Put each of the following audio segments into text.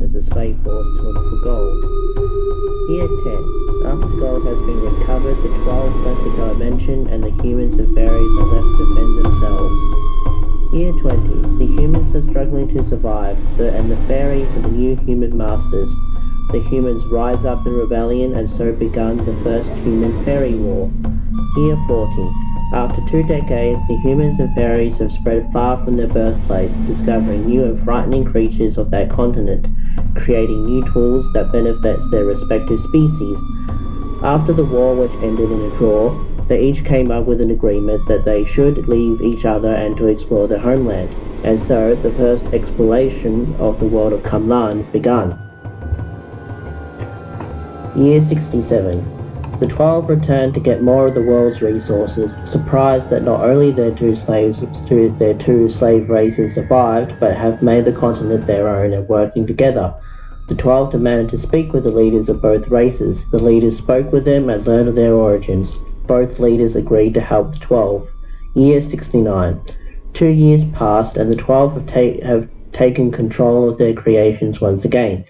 as the slave force to look for gold. Year 10. After the gold has been recovered, the 12 left the dimension and the humans and fairies are left to fend themselves. Year 20. The humans are struggling to survive, and the fairies are the new human masters. The humans rise up in rebellion and so begun the first human-fairy war. Year 40. After 2 decades, the humans and fairies have spread far from their birthplace, discovering new and frightening creatures of that continent, creating new tools that benefits their respective species. After the war, which ended in a draw, they each came up with an agreement that they should leave each other and to explore their homeland, and so the first exploration of the world of Kamlan began. Year 67. The 12 returned to get more of the world's resources, surprised that not only their two slave races survived, but have made the continent their own and working together. The 12 demanded to speak with the leaders of both races. The leaders spoke with them and learned of their origins. Both leaders agreed to help the 12. Year 69. 2 years passed and the 12 have taken control of their creations once again.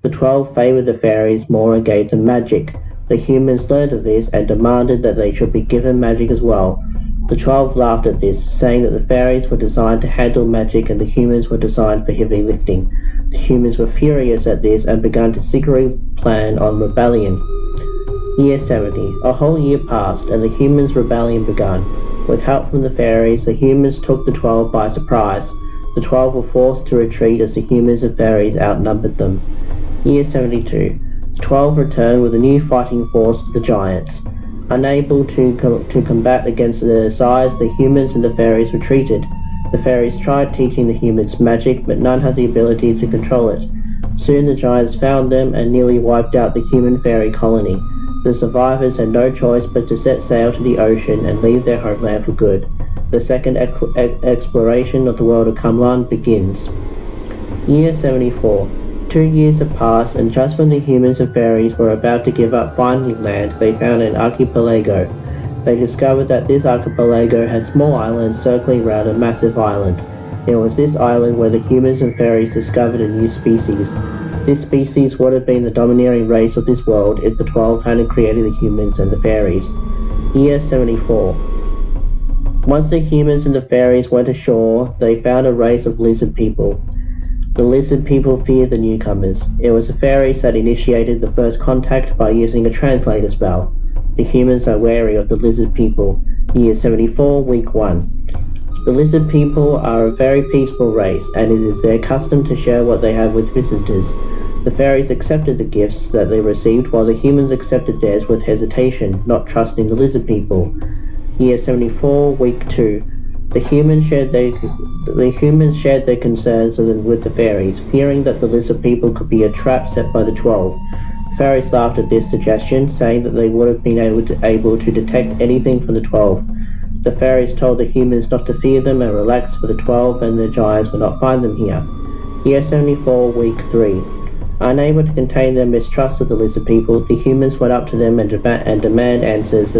The 12 favored the fairies more and gave them magic. The humans learned of this and demanded that they should be given magic as well. The 12 laughed at this, saying that the fairies were designed to handle magic and the humans were designed for heavy lifting. The humans were furious at this and began to secretly plan on rebellion. Year 70. A whole year passed and the humans' rebellion began. With help from the fairies, the humans took the 12 by surprise. The 12 were forced to retreat as the humans and fairies outnumbered them. Year 72. The 12 returned with a new fighting force, the giants. Unable to combat against their size, the humans and the fairies retreated. The fairies tried teaching the humans magic, but none had the ability to control it. Soon the giants found them and nearly wiped out the human-fairy colony. The survivors had no choice but to set sail to the ocean and leave their homeland for good. The second exploration of the world of Kamlan begins. Year 74. 2 years have passed, and just when the humans and fairies were about to give up finding land, they found an archipelago. They discovered that this archipelago had small islands circling around a massive island. It was this island where the humans and fairies discovered a new species. This species would have been the domineering race of this world if the 12 hadn't created the humans and the fairies. Year 74. Once the humans and the fairies went ashore, they found a race of lizard people. The lizard people feared the newcomers. It was the fairies that initiated the first contact by using a translator spell. The humans are wary of the lizard people. Year 74, Week 1. The lizard people are a very peaceful race, and it is their custom to share what they have with visitors. The fairies accepted the gifts that they received, while the humans accepted theirs with hesitation, not trusting the lizard people. Year 74, Week 2. The humans shared their concerns with the fairies, fearing that the lizard people could be a trap set by the 12. The fairies laughed at this suggestion, saying that they would have been able to detect anything from the 12. The fairies told the humans not to fear them and relax, for the 12 and the giants would not find them here. Year 74, Week 3. Unable to contain their mistrust of the lizard people, the humans went up to them and demand answers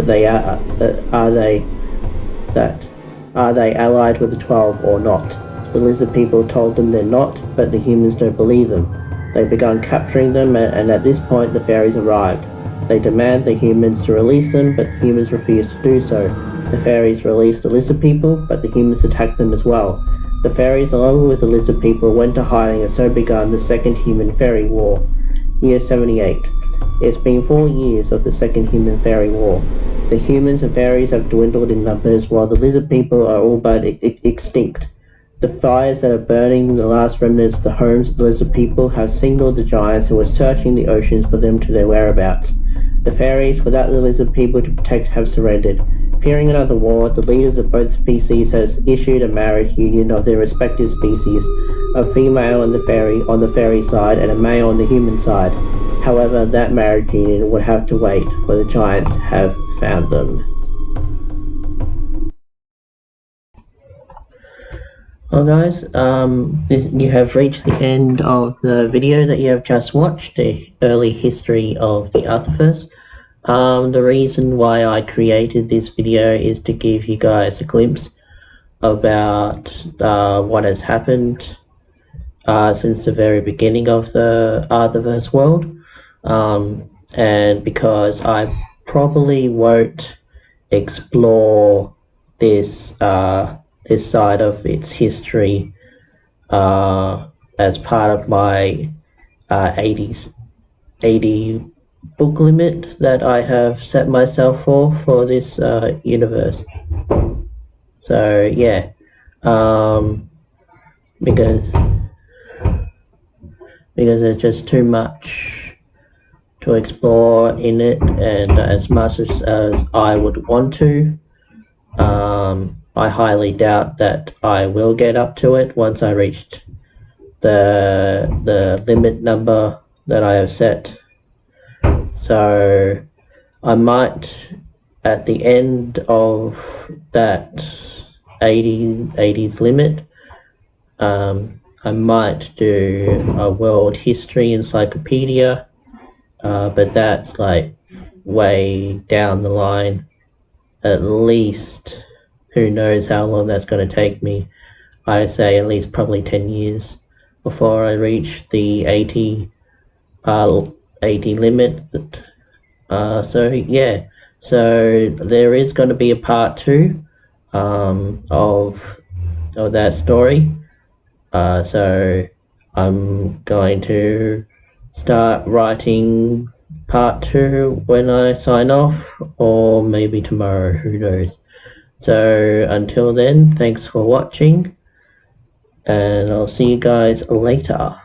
are they allied with the 12 or not? The lizard people told them they're not, but the humans don't believe them. They began capturing them, and at this point the fairies arrived. They demand the humans to release them, but the humans refuse to do so. The fairies released the lizard people, but the humans attacked them as well. The fairies, along with the lizard people, went to hiding, and so began the Second Human-Fairy War. Year 78. It's been 4 years of the Second Human-Fairy War. The humans and fairies have dwindled in numbers, while the lizard people are all but extinct. The fires that are burning the last remnants of the homes of the lizard people have signaled the giants who are searching the oceans for them to their whereabouts. The fairies, without the lizard people to protect, have surrendered. Fearing another war, the leaders of both species has issued a marriage union of their respective species, a female on the fairy side and a male on the human side. However, that marriage union would have to wait, for the giants have found them. Well guys, you have reached the end of the video that you have just watched, the early history of the arthurverse. The reason why I created this video is to give you guys a glimpse about what has happened since the very beginning of the arthurverse world, and because I probably won't explore this side of its history as part of my 80 book limit that I have set myself for this universe. So yeah, um, because there's just too much to explore in it, and as much as I would want to, I highly doubt that I will get up to it once I reached the limit number that I have set. So I might, at the end of that 80s limit, I might do a world history encyclopedia, but that's like way down the line. At least, who knows how long that's going to take me. I say at least probably 10 years before I reach the 80 limit. So yeah, so there is going to be a part two of that story. So I'm going to start writing part two when I sign off, or maybe tomorrow, who knows. So until then, thanks for watching, and I'll see you guys later.